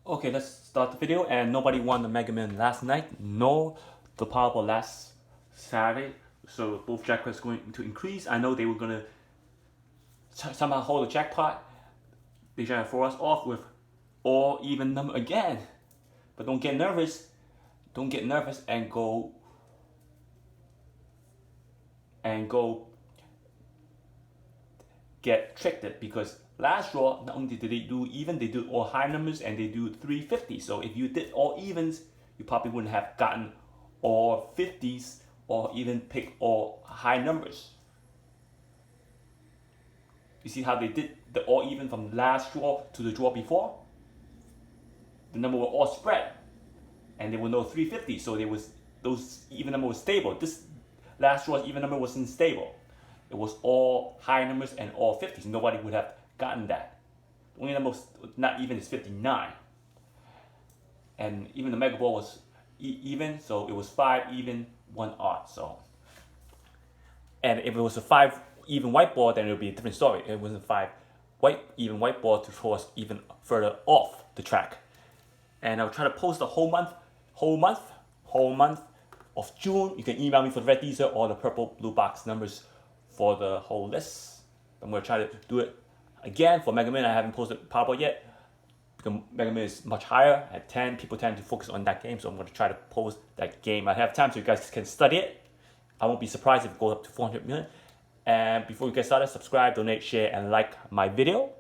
Okay, let's start the video. And nobody won the Mega Million last night, nor the Powerball last Saturday. So both jackpots going to increase. I know they were gonna somehow hold the jackpot. They try to throw us off with all even number again. But don't get nervous. Don't get nervous and go get tricked because last draw not only did they do even, they do all high numbers and they do 350. So if you did all evens, you probably wouldn't have gotten all 50s or even pick all high numbers. You see how they did the all even from last draw to the draw before? The number were all spread and there were no 350, so there was those even number was stable. This last draw's even number wasn't stable. It was all high numbers and all 50s. Nobody would have gotten that. The only number was not even is 59. And even the Mega Ball was even, so it was 5 even, 1 odd. So, and if it was a 5 even white ball, then it would be a different story. It wasn't 5 even white ball to throw us even further off the track. And I'll try to post the whole month of June. You can email me for the red teaser or the purple blue box numbers for the whole list. I'm going to try to do it again for Mega Million. I haven't posted Powerball yet because Mega Million is much higher at 10. People tend to focus on that game, so I'm going to try to post that game. I have time so you guys can study it. I won't be surprised if it goes up to 400 million. And before we get started, subscribe, donate, share, and like my video.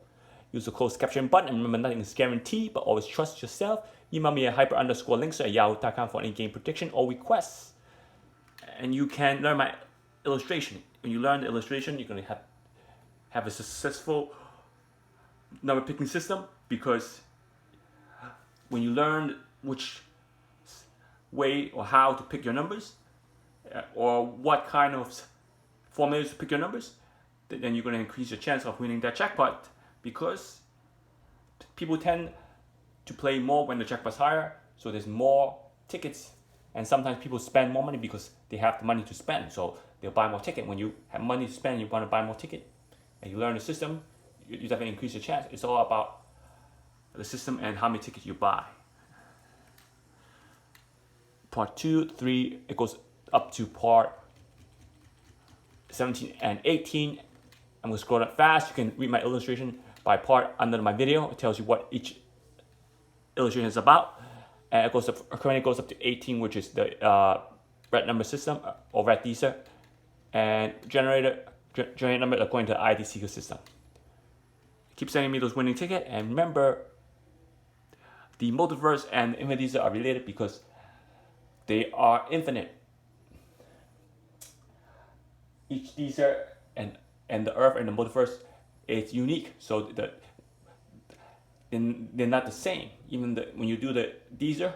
Use the closed caption button, and remember, nothing is guaranteed, but always trust yourself. Email me at hyper_links at yahoo.com for any game prediction or requests. And you can learn my illustration. When you learn the illustration, you're going to have a successful number picking system, because when you learn which way or how to pick your numbers, or what kind of formulas to pick your numbers, then you're going to increase your chance of winning that jackpot, because people tend to play more when the jackpot's higher, so there's more tickets, and sometimes people spend more money because they have the money to spend, so they'll buy more ticket. When you have money to spend, you want to buy more ticket, and you learn the system, you definitely increase your chance. It's all about the system and how many tickets you buy. Part 2, 3, it goes up to part 17 and 18. I'm going to scroll up fast. You can read my illustration by part under my video. It tells you what each illustration is about. And it currently goes up to 18, which is the red number system or red Dster, and generate number according to the ID seeker system. Keep sending me those winning tickets, and remember, the multiverse and the Invincible are related because they are infinite. Each Dster and the Earth and the multiverse is unique, so they're not the same. Even when you do the Dster,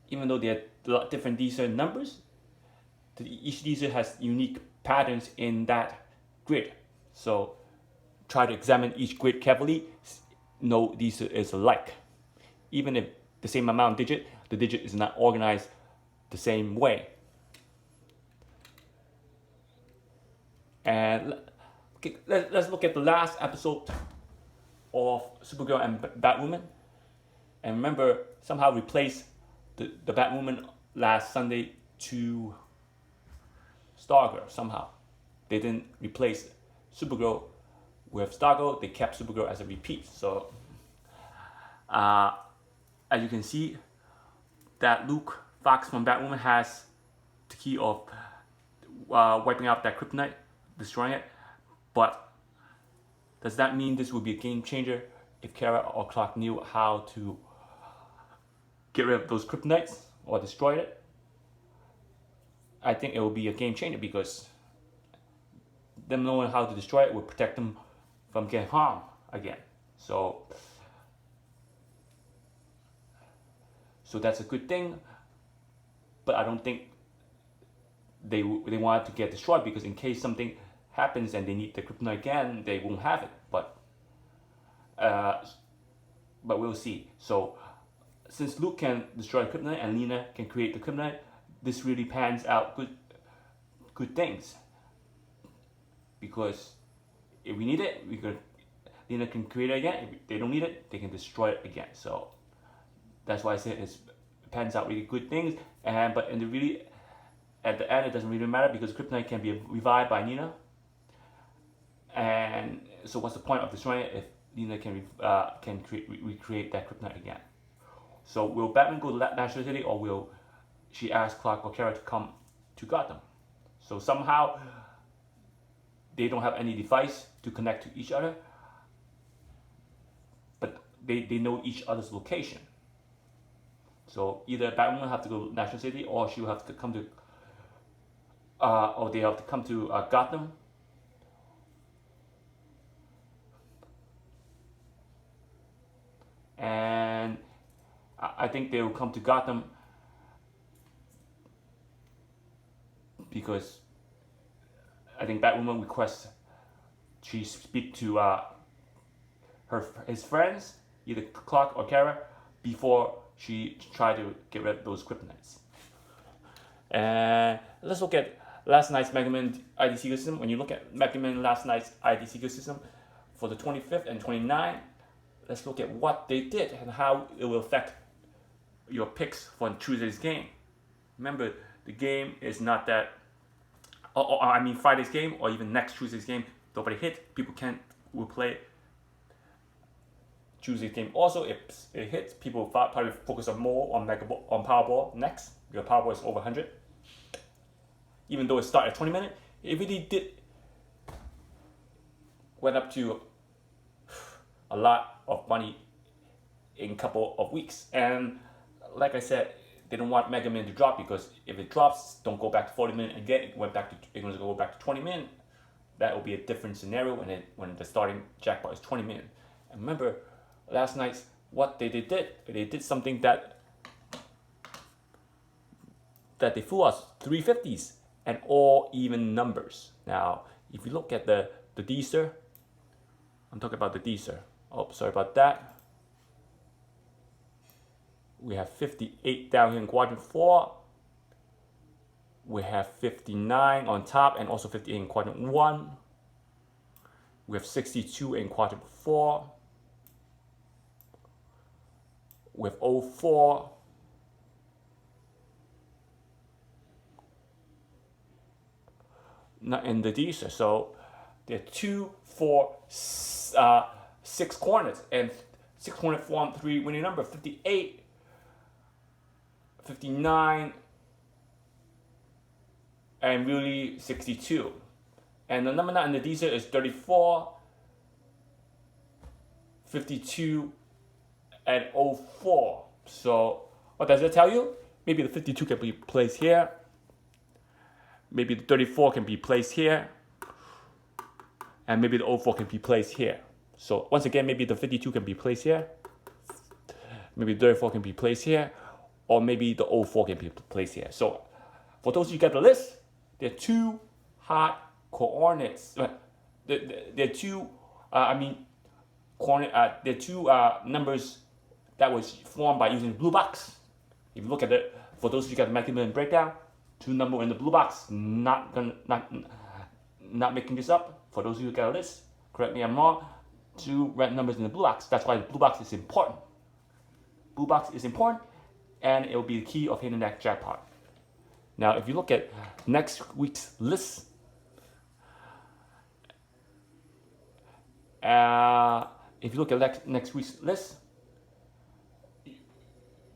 even though they're different Dster numbers, each Dster has unique patterns in that grid. So try to examine each grid carefully. No Dster is alike. Even if the same amount of digit, the digit is not organized the same way. And let's look at the last episode of Supergirl and Batwoman. And remember, somehow replace the Batwoman last Sunday to Stargirl. Somehow they didn't replace Supergirl with Stargirl. They kept Supergirl as a repeat. So as you can see, that Luke Fox from Batwoman has the key of wiping out that Kryptonite, destroying it. But does that mean this would be a game changer if Kara or Clark knew how to get rid of those Kryptonites or destroy it? I think it will be a game changer, because them knowing how to destroy it will protect them from getting harmed again. So that's a good thing, but I don't think they want it to get destroyed, because in case something happens and they need the Kryptonite again, they won't have it. But we'll see. So since Luke can destroy the Kryptonite and Lena can create the Kryptonite, this really pans out good things, because if we need it, we could Lena can create it again. If they don't need it, they can destroy it again. So that's why I say it pans out really good things. But at the end, it doesn't really matter because Kryptonite can be revived by Nina. And so what's the point of destroying it if Nina can recreate that Kryptonite again? So will Batman go to National City, or will she ask Clark or Kara to come to Gotham? So somehow they don't have any device to connect to each other, but they know each other's location. So either Batman will have to go to National City, or she will have to come to, or they have to come to Gotham. And I think they will come to Gotham because I think Batwoman requests she speak to his friends, either Clark or Kara, before she tried to get rid of those Kryptonites. And let's look at last night's Mega Man ID Secret System. When you look at Mega Man last night's ID Secret System for the 25th and 29th, let's look at what they did and how it will affect your picks for Tuesday's game. Remember, the game is not that, Friday's game or even next Tuesday's game, nobody hit. People will play Tuesday's game. Also, if it hits, people will probably focus more on Powerball next, because Powerball is over 100. Even though it started at 20 minutes, it really went up to a lot of money in a couple of weeks. And like I said, they don't want Mega Man to drop, because if it drops, don't go back to 40 minutes again. It's going to go back to 20 minutes. That will be a different scenario when the starting jackpot is 20 minutes. And remember, last night, what they did something that they fooled us. 350s and all even numbers. Now, if you look at the Dster, I'm talking about the Dster. Oh, sorry about that. We have 58 down here in quadrant 4. We have 59 on top and also 58 in quadrant 1. We have 62 in quadrant 4. We have 04. Not in the Dster. So there are 2, 4, 6 corners, and 6 corners form 3 winning number: 58, 59, and really 62. And the number not in the Dster is 34, 52, and 04. So what does it tell you? Maybe the 52 can be placed here. Maybe the 34 can be placed here. And maybe the 04 can be placed here. So once again, maybe the 52 can be placed here. Maybe the 34 can be placed here. Or maybe the 04 can be placed here. So for those of you who got the list, there are 2 hot coordinates. There are 2, numbers that was formed by using the blue box. If you look at it, for those of you who got the Mega Man breakdown, 2 numbers in the blue box. Not making this up. For those of you who got a list, correct me if I'm wrong. 2 red numbers in the blue box. That's why the blue box is important. Blue box is important, and it will be the key of hitting that jackpot. Now, if you look at next week's list, next week's list,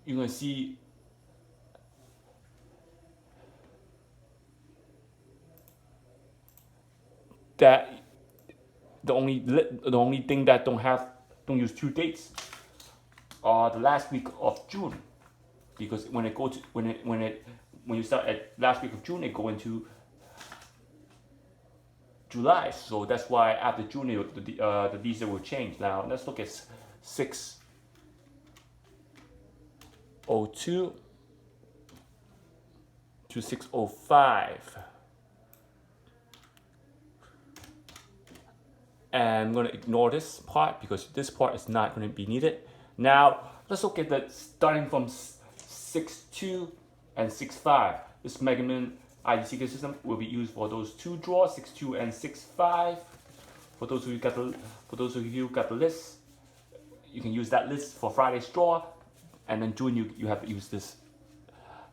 you're going to see that the only thing that don't use 2 dates are the last week of June, because when you start at last week of June, it go into July. So that's why after June the Dster will change. Now let's look at 602 to 605. And I'm going to ignore this part because this part is not going to be needed. Now, let's look at the starting from 6.2 and 6.5. This Mega Man ID Secret System will be used for those 2 draws, 6.2 and 6.5. For those of you who got the list, you can use that list for Friday's draw, and then June you have to use this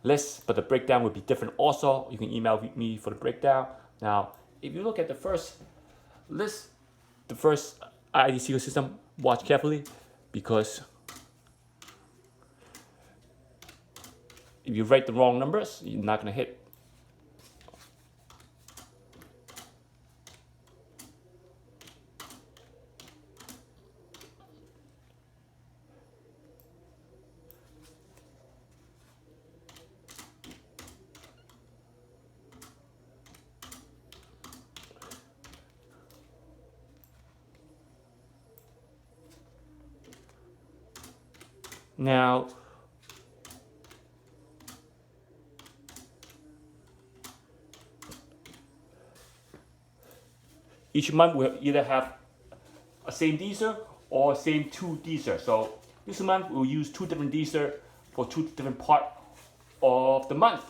list, but the breakdown would be different also. You can email me for the breakdown. Now, if you look at the first list, the first IDC system, watch carefully, because if you write the wrong numbers, you're not going to hit. Now, each month we'll either have a same Dster or same two Dster. So this month we'll use two different Dster for two different parts of the month.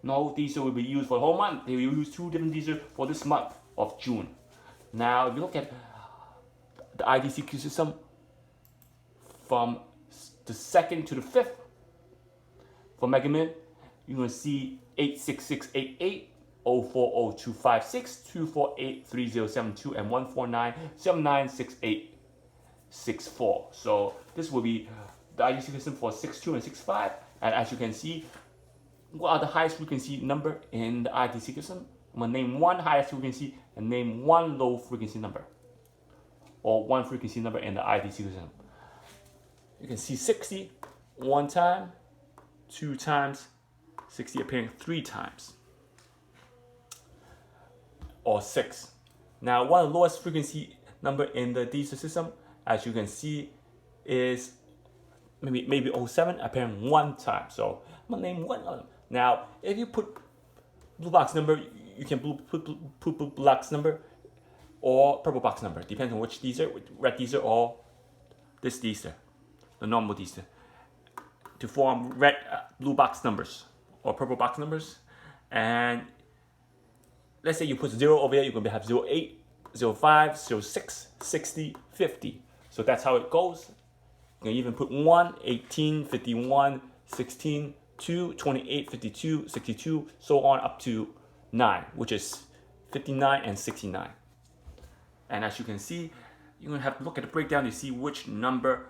No Dster will be used for the whole month. They will use two different Dster for this month of June. Now, if you look at the IDCQ system from the 2nd to the 5th, for Mega Man, you're going to see 86688, 040256, 2483072, and 149796864. So this will be the IDC system for 6.2 and 6.5. And as you can see, what are the highest frequency number in the IDC system? I'm going to name one highest frequency and name one low frequency number, or one frequency number in the IDC system. You can see 60 one time, 2 times, 60 appearing 3 times, or 6. Now, one of the lowest frequency number in the Dster system, as you can see, is maybe 07 appearing 1 time. So I'm gonna name one of them. Now, if you put blue box number, you can put blue box number or purple box number, depends on which Dster, red Dster or this Dster, the normal Dster, to form red blue box numbers or purple box numbers. And let's say you put 0 over there, you're gonna have 08, 05, 06, 60, 50. So that's how it goes. You can even put 1, 18, 51, 16, 2, 28, 52, 62, so on up to 9, which is 59 and 69. And as you can see, you're gonna have to look at the breakdown to see which number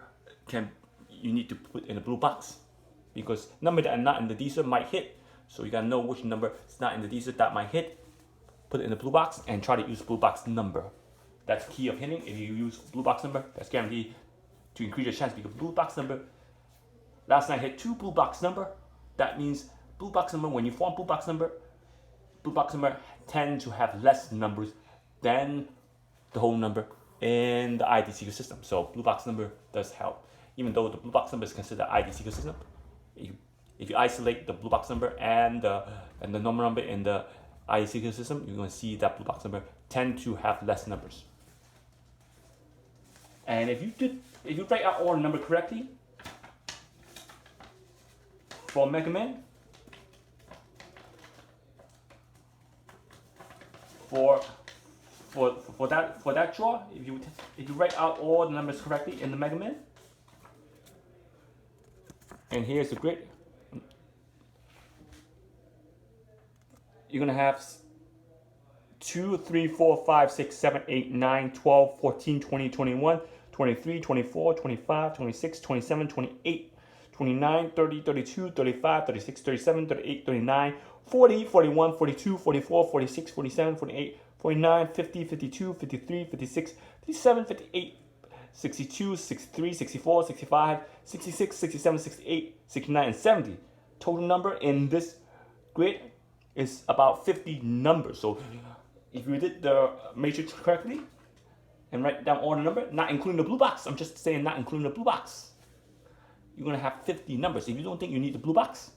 you need to put in the blue box, because number that are not in the Dster might hit. So you gotta know which number is not in the Dster that might hit. Put it in the blue box and try to use blue box number. That's key of hitting. If you use blue box number, that's guaranteed to increase your chance, because blue box number, last night hit 2 blue box number. That means blue box number, when you form blue box number tend to have less numbers than the whole number in the IDC system. So blue box number does help. Even though the blue box number is considered IDC system, if you isolate the blue box number and the normal number in the IDC system, you're going to see that blue box number tend to have less numbers. And if you write out all the number correctly for Mega Man, for that draw, if you write out all the numbers correctly in the Mega Man, and here's the grid, you're gonna have 2, 3, 4, 5, 6, 7, 8, 9, 12, 14, 20, 21, 23, 24, 25, 26, 27, 28, 29, 30, 32, 35, 36, 37, 38, 39, 40, 41, 42, 44, 46, 47, 48, 49, 50, 52, 53, 56, 57, 58, 62, 63, 64, 65, 66, 67, 68, 69, and 70. Total number in this grid is about 50 numbers. So if you did the matrix correctly and write down all the number, not including the blue box, I'm just saying not including the blue box, you're gonna have 50 numbers. If you don't think you need the blue box,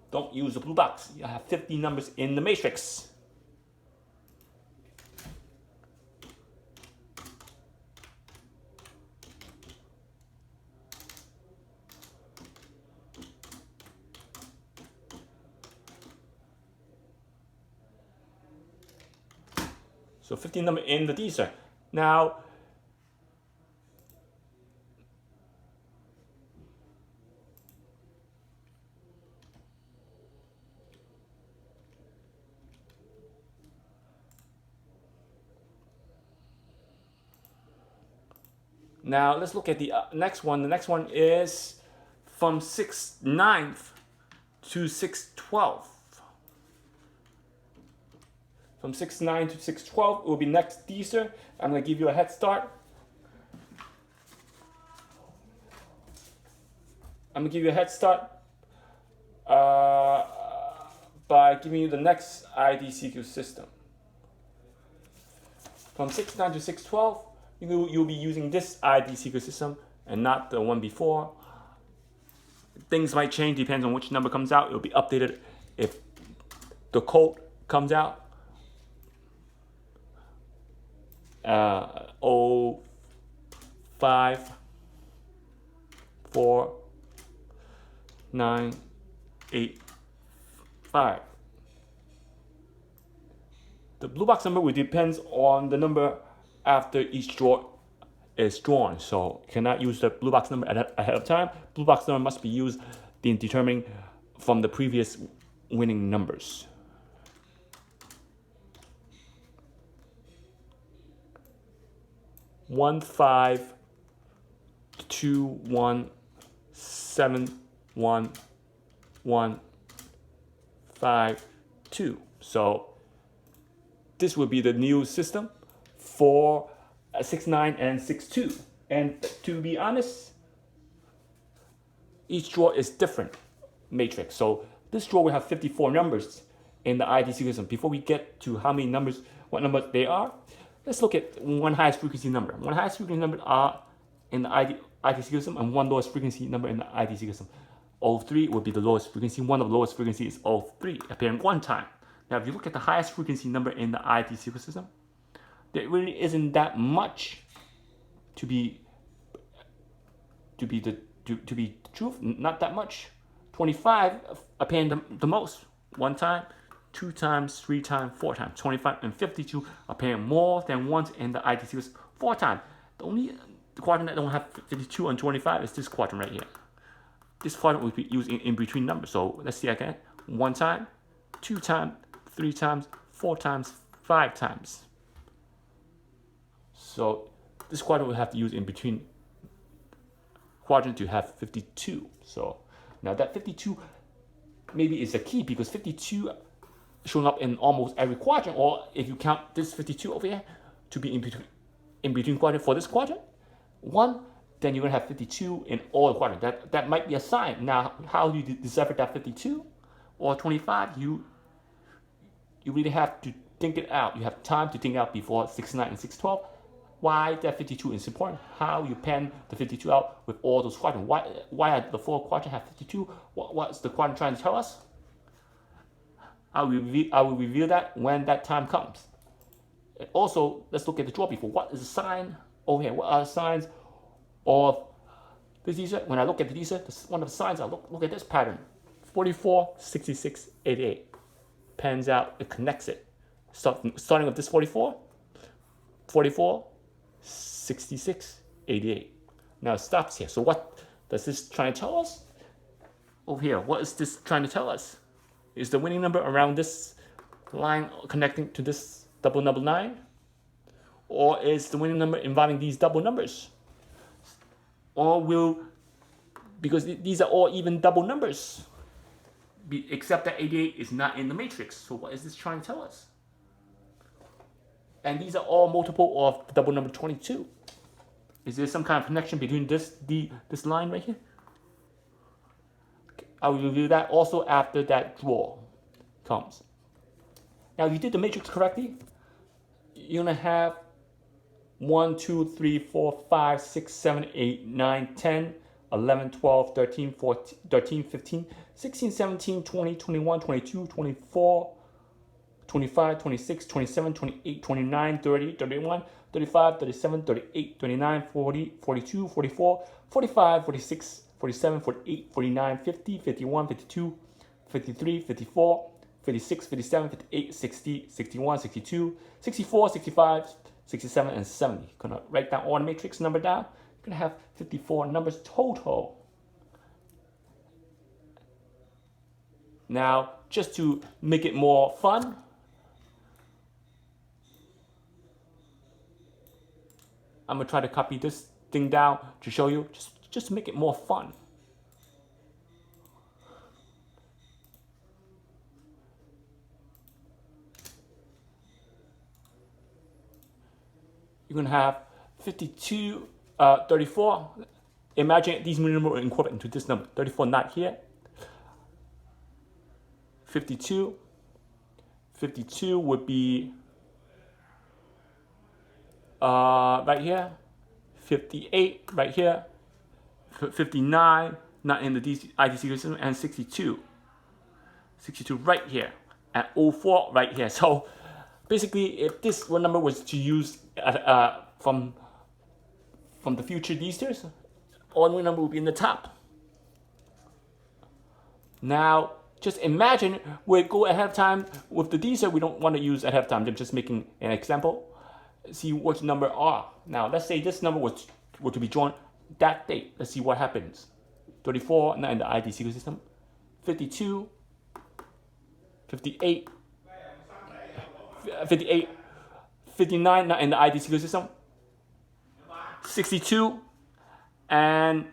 don't use the blue box. You have 50 numbers in the matrix. So 15 number in the Dster. Now, let's look at the next one. The next one is from 6/9 to 6/12. From 6/9 to 6/12 will be next Dster. I'm going to give you a head start. By giving you the next IDCQ system. From 6/9 to 6/12, you'll be using this IDCQ system and not the one before. Things might change, depends on which number comes out. It'll be updated if the code comes out. 05 4 9 8 5. The blue box number will depends on the number after each draw is drawn. So you cannot use the blue box number ahead of time. Blue box number must be used in determining from the previous winning numbers. One, 5, 2, 1, 7, 1, 1, 5, 2. So this will be the new system for 6/9 and 6/2. And to be honest, each draw is different matrix. So this draw will have 54 numbers in the IDC system. Before we get to how many numbers, what numbers they are, let's look at one highest frequency number. One highest frequency number are in the IDC system and one lowest frequency number in the IDC system. 03 would be the lowest frequency. One of the lowest frequency is 03, appearing one time. Now, if you look at the highest frequency number in the IDC system, there really isn't that much to be truth. Not that much. 25 appearing the most. One time, 2 times, 3 times, 4 times. 25 and 52 appearing more than once in the IDC system. 4 times. The only quadrant that don't have 52 and 25 is this quadrant right here. This quadrant will be used in between numbers. So let's see again. 1 time, 2 times, 3 times, 4 times, 5 times. So this quadrant will have to use in between quadrant to have 52. So now that 52 maybe is a key because 52 showing up in almost every quadrant, or if you count this 52 over here to be in between quadrant for this quadrant, 1, then you're gonna have 52 in all the quadrants. That might be a sign. Now, how do you decipher that 52 or 25? You really have to think it out. You have time to think out before 6/9 and 6/12. Why that 52 is important? How you pen the 52 out with all those quadrants? Why are the 4 quadrants have 52? What's the quadrant trying to tell us? I will reveal that when that time comes. And also, let's look at the draw before. What is the sign over here? What are the signs of this Dster? When I look at the Dster, one of the signs, I look at this pattern. 44, 66, 88. Pans out, it connects it. Starting with this 44, 66, 88. Now it stops here. So what does this trying to tell us? Over here, what is this trying to tell us? Is the winning number around this line connecting to this double number 9? Or is the winning number involving these double numbers? Or because these are all even double numbers, except that 88 is not in the matrix. So what is this trying to tell us? And these are all multiple of the double number 22. Is there some kind of connection between this line right here? I will review that also after that draw comes. Now, if you did the matrix correctly, you're gonna have 1, 2, 3, 4, 5, 6, 7, 8, 9, 10, 11, 12, 13, 14, 13, 15, 16, 17, 20, 21, 22, 24, 25, 26, 27, 28, 29, 30, 31, 35, 37, 38, 39, 40, 42, 44, 45, 46, 47, 48, 49, 50, 51, 52, 53, 54, 56, 57, 58, 60, 61, 62, 64, 65, 67, and 70. Gonna write down all the matrix number down. You're gonna have 54 numbers total. Now, just to make it more fun, I'm gonna try to copy this thing down to show you, just to make it more fun. You're gonna have 52, 34. Imagine these numbers are incorporated into this number. 34 not here. 52. 52 would be right here. 58 right here. 59 not in the IDC system, and 62. 62 right here. And 04 right here. So basically, if this one number was to use from the future Dsters, all number will be in the top. Now, just imagine we go ahead of time with the Dster. We don't want to use ahead of time. I'm just making an example. See what number are. Now, let's say this number were to be drawn that date. Let's see what happens. 34 not in the ID sequence system. 52, 58. 58, 59 not in the ID sequence system, 62, and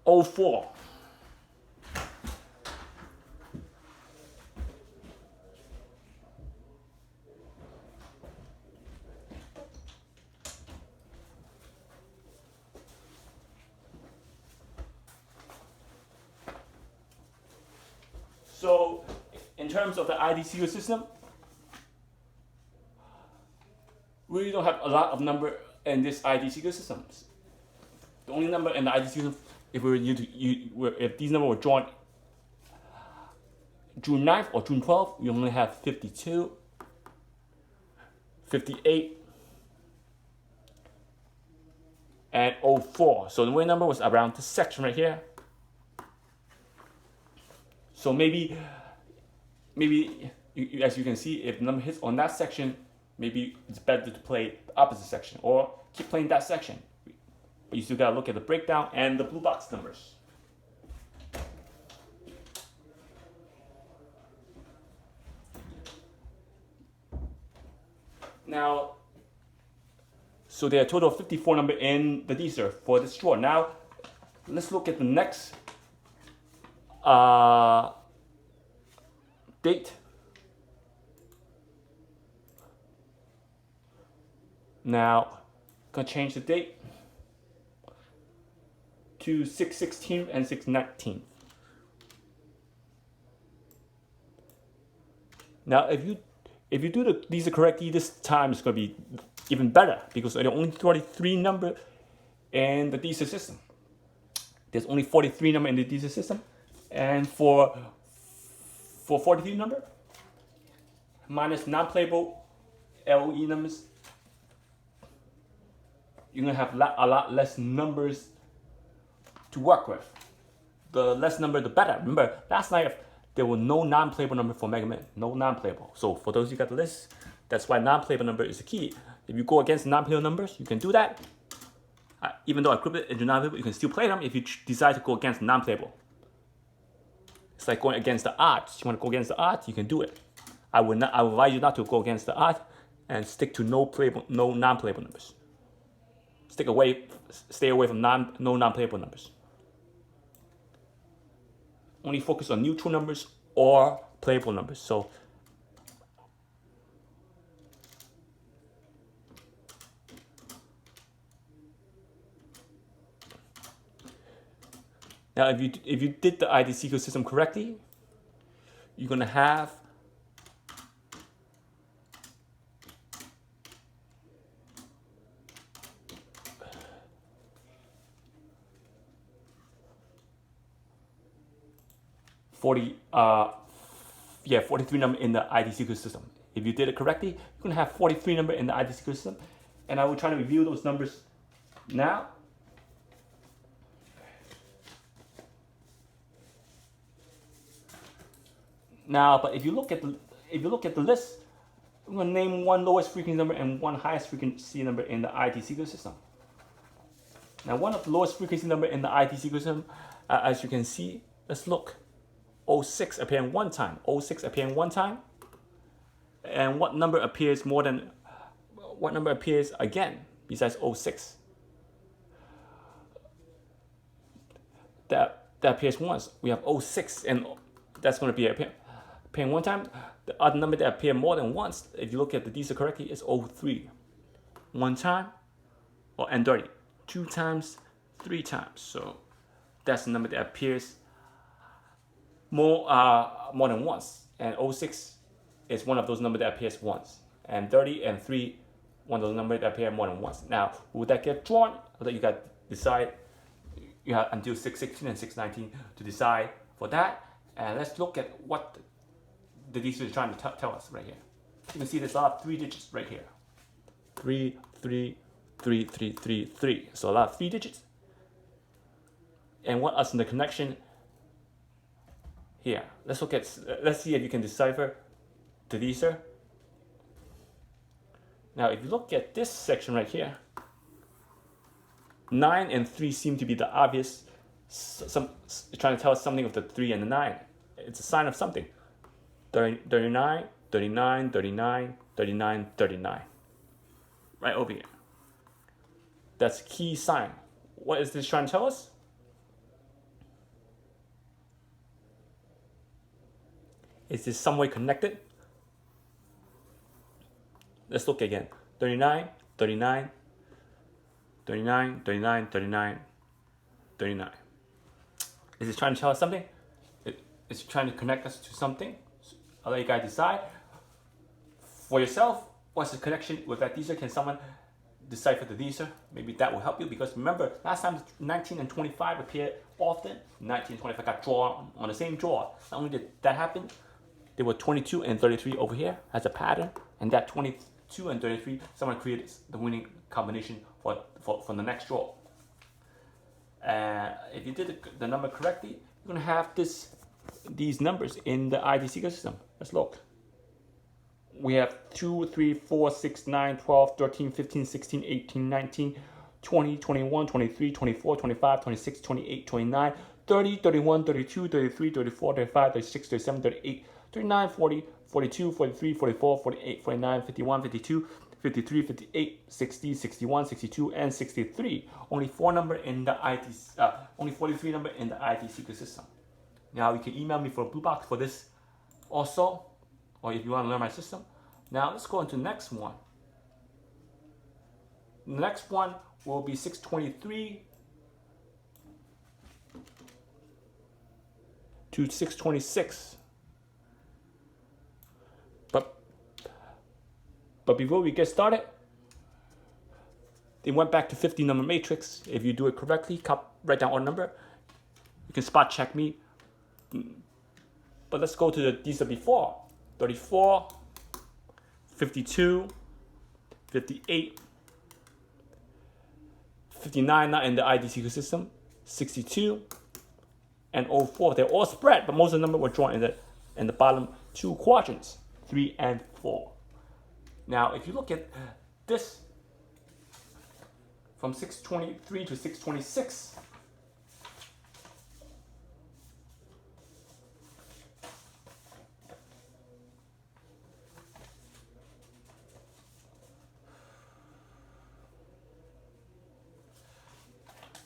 04. So, in terms of the ID sequence system, we really don't have a lot of number in this ID sequence systems. The only number in the ID sequence, if these numbers were drawn June 9th or June 12th, we only have 52, 58, and 04. So the winning number was around this section right here. So maybe as you can see, if the number hits on that section, maybe it's better to play the opposite section or keep playing that section. But you still gotta look at the breakdown and the blue box numbers. Now, so there are a total of 54 number in the Dster for this draw. Now, let's look at the next date. Now, gonna change the date to 6/16 and 6/19. Now, if you do these correctly, this time is gonna be even better because there are only 43 number in the Dster system. There's only 43 number in the Dster system, and for 43 number minus non-playable LOE numbers, you're gonna have a lot less numbers to work with. The less number, the better. Remember, last night there were no non-playable number for Mega Man. No non-playable. So for those who got the list, that's why non-playable number is the key. If you go against non-playable numbers, you can do that. Even though I group it into non-playable, you can still play them if you decide to go against non-playable. It's like going against the odds. You want to go against the odds, you can do it. I would advise you not to go against the odds and stick to no non-playable numbers. Stay away from no non-playable numbers. Only focus on neutral numbers or playable numbers. So now, if you did the ID sequence system correctly, you're gonna have 43 number in the ID sequence system. If you did it correctly, you're gonna have 43 number in the ID sequence system, and I will try to review those numbers now. Now, but if you look at the list, I'm going to name one lowest frequency number and one highest frequency number in the IT secret system. Now, one of the lowest frequency number in the IT secret system, as you can see, let's look. 06 appearing one time. 06 appearing one time. And what number appears again besides 06? That appears once. We have 06, and that's going to be appearing one time. The other number that appears more than once, if you look at the Dster correctly, is 03. One time, and 30. 2 times, 3 times. So that's the number that appears more than once. And 06 is one of those numbers that appears once. And 30 and 3, one of those numbers that appear more than once. Now, would that get drawn? Or that you got to decide. You have until 616 and 619 to decide for that. And let's look at what the Dster is trying to tell us right here. You can see there's a lot of 3 digits right here. 3, 3, 3, 3, 3, 3. So a lot of 3 digits. And what else in the connection here? Let's see if you can decipher the Dster. Now, if you look at this section right here, 9 and 3 seem to be the obvious. Trying to tell us something of the 3 and the 9. It's a sign of something. 39, 39, 39, 39, 39. Right over here. That's a key sign. What is this trying to tell us? Is this some way connected? Let's look again. 39, 39, 39, 39, 39, 39. Is it trying to tell us something? Is it trying to connect us to something? I'll let you guys decide for yourself. What's the connection with that Dster? Can someone decipher the Dster? Maybe that will help you, because remember, last time 19 and 25 appeared often. 19 and 25 got drawn on the same draw. Not only did that happen, there were 22 and 33 over here as a pattern, and that 22 and 33, someone created the winning combination for the next draw. If you did the number correctly, you're going to have these numbers in the IT secret system. Let's look. We have 2, 3, 4, 6, 9, 12, 13, 15, 16, 18, 19, 20, 21, 23, 24, 25, 26, 28, 29, 30, 31, 32, 33, 34, 35, 36, 37, 38, 39, 40, 42, 43, 44, 48, 49, 51, 52, 53, 58, 60, 61, 62, and 63. Only 4 number in the only 43 number in the IT secret system. Now you can email me for a blue box for this also, or if you want to learn my system. Now let's go into the next one. The next one will be 623 to 626. But before we get started, they went back to 50 number matrix. If you do it correctly, write down our number. You can spot check me. But let's go to the Dster before. 34, 52, 58, 59, not in the IT secret system, 62, and 04. They're all spread, but most of the numbers were drawn in the bottom 2 quadrants, 3 and 4. Now, if you look at this from 623 to 626,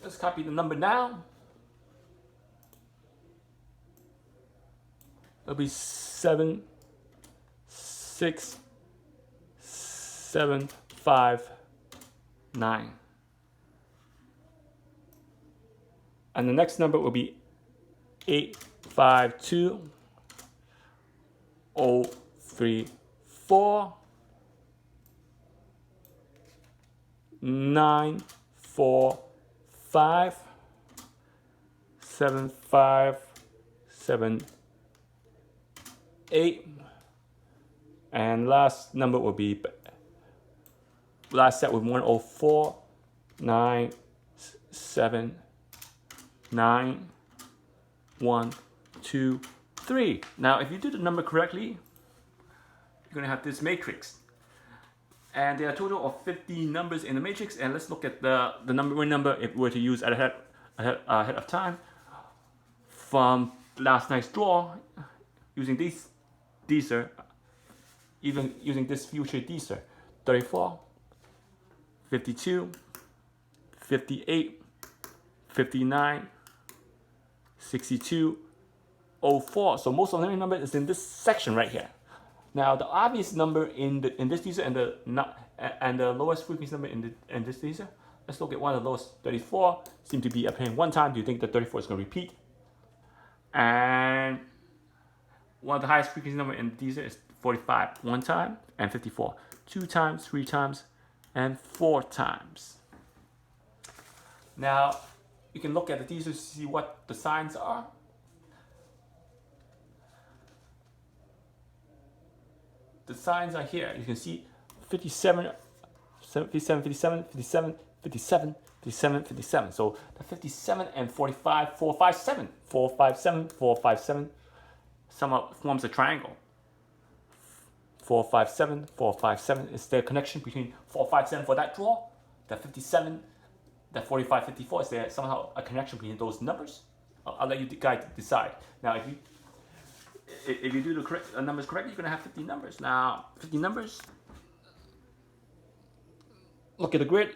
let's copy the number now. It'll be 7, 6, 7, 5, 9. And the next number will be 8, 5, 2, 0, 3, 4, 9, 4, 5, 7, 5, 7, 8. And last number will be, last set with 104, 9, 7, 9, 1, 2, 3. Now, if you do the number correctly, you're going to have this matrix. And there are a total of 50 numbers in the matrix. And let's look at the number if we were to use ahead of time. From last night's draw, using Dster, even using this future Dster, 34, 52, 58, 59, 62, 04. So most of the number is in this section right here. Now the obvious number in this Dster and the lowest frequency number in this Dster. Let's look at one of the lowest, 34. Seem to be appearing one time. Do you think that 34 is going to repeat? And one of the highest frequency number in Dster is 45 one time, and 54 2 times, 3 times, and 4 times. Now you can look at the Dster to see what the signs are. The signs are here. You can see 57, 57, 57, 57, 57, 57, 57. So the 57 and 45, 457, 457, 457 somehow forms a triangle. 457, 457 is the connection between 457 for that draw. The 57, the 45, 54 is there somehow a connection between those numbers. I'll let you guys decide. Now, if you do the numbers correctly, you're gonna have 50 numbers. Now, 50 numbers. Look at the grid.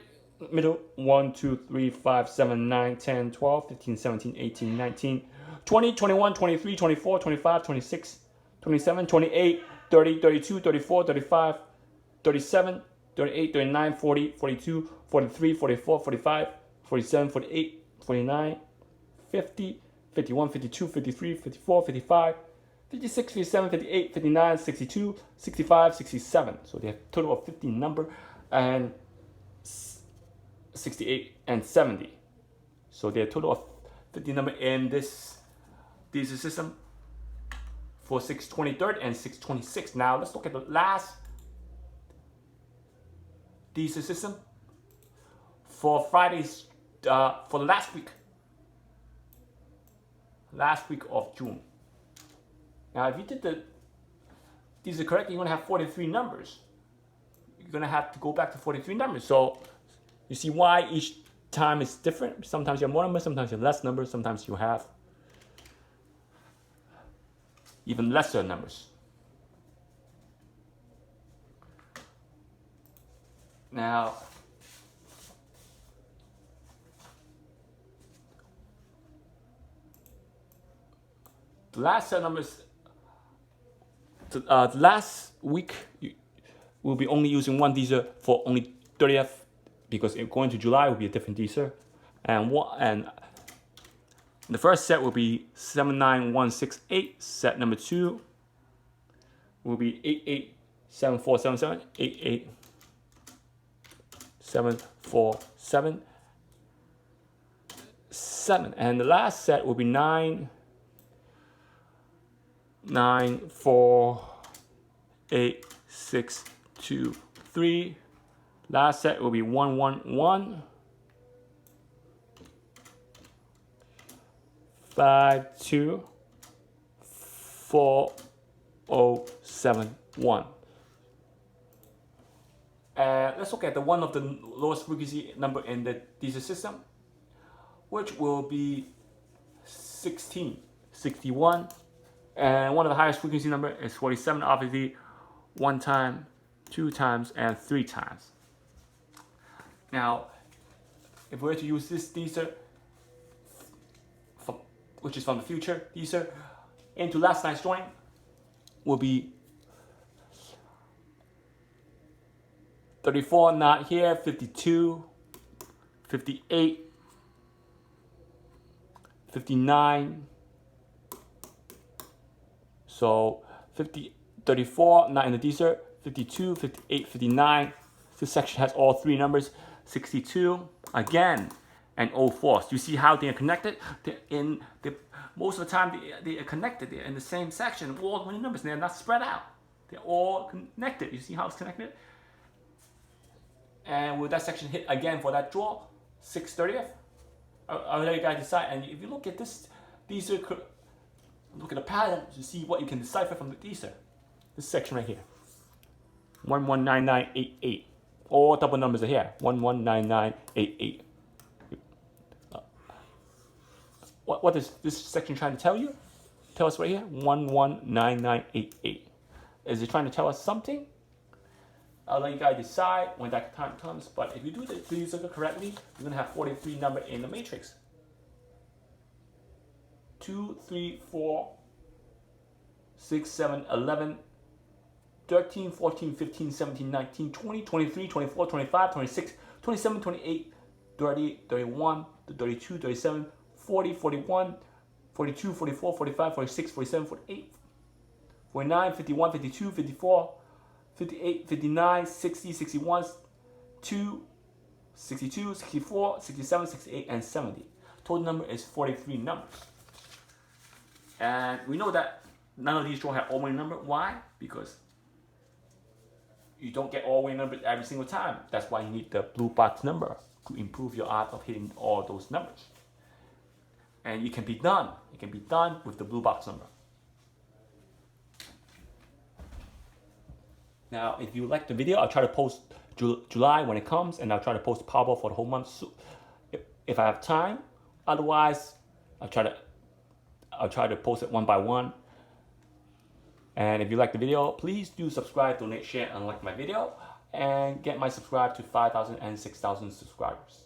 Middle 1, 2, 3, 5, 7, 9, 10, 12, 15, 17, 18, 19, 20, 21, 23, 24, 25, 26, 27, 28, 30, 32, 34, 35, 37, 38, 39, 40, 42, 43, 44, 45, 47, 48, 49, 50, 51, 52, 53, 54, 55, 56, 57, 58, 59, 62, 65, 67. So they have a total of 50 number, and 68 and 70. So there are a total of 50 number in this Dster system for 623rd and 626. Now let's look at the last Dster system for Fridays, for the last week of June. Now if you did the Dster correctly, you're going to have 43 numbers. You're going to have to go back to 43 numbers. So you see why each time is different. Sometimes you have more numbers, sometimes you have less numbers, sometimes you have even lesser numbers. Now, the last set of numbers, the last week, we'll be only using one Dster for only 30th, because going to July will be a different Dster. And the first set will be 79168. Set number 2 will be 887477. 88747. 7. And the last set will be 9948623. Last set will be 111. 524071. Let's look at the one of the lowest frequency number in the Dster system, which will be 1661. And one of the highest frequency number is 47, obviously 1 time, 2 times, and 3 times. Now, if we were to use this Dster, which is from the future Dster, into last night's drawing, will be 34, not here, 52, 58, 59. So 34, not in the Dster, 52, 58, 59. This section has all 3 numbers, 62, again, and 04. So you see how they are connected? Most of the time they are connected. They're in the same section, all 20 numbers. They're not spread out. They're all connected. You see how it's connected? And will that section hit again for that draw? 6/30th? I'll let you guys decide. And if you look at this, these are look at the pattern to see what you can decipher from the Dster. This section right here. 119988. All double numbers are here. 119988. What is this section trying to tell you? Tell us right here. 119988. Is it trying to tell us something? I'll let you guys decide when that time comes. But if you do these correctly, you're gonna have 43 number in the matrix. 2, 3, 4, 6, 7, 11, 13, 14, 15, 17, 19, 20, 23, 24, 25, 26, 27, 28, 30, 31, 32, 37, 40, 41, 42, 44, 45, 46, 47, 48, 49, 51, 52, 54, 58, 59, 60, 61, 2, 62, 64, 67, 68, and 70. Total number is 43 numbers. And we know that none of these draw have all-winning number. Why? Because you don't get all-winning numbers every single time. That's why you need the blue box number to improve your odds of hitting all those numbers. And it can be done. It can be done with the blue box number. Now, if you like the video, I'll try to post July when it comes, and I'll try to post Powerball for the whole month if I have time. Otherwise, I'll try to post it one by one. And if you like the video, please do subscribe, donate, share, and like my video, and get my subscribe to 5,000 and 6,000 subscribers.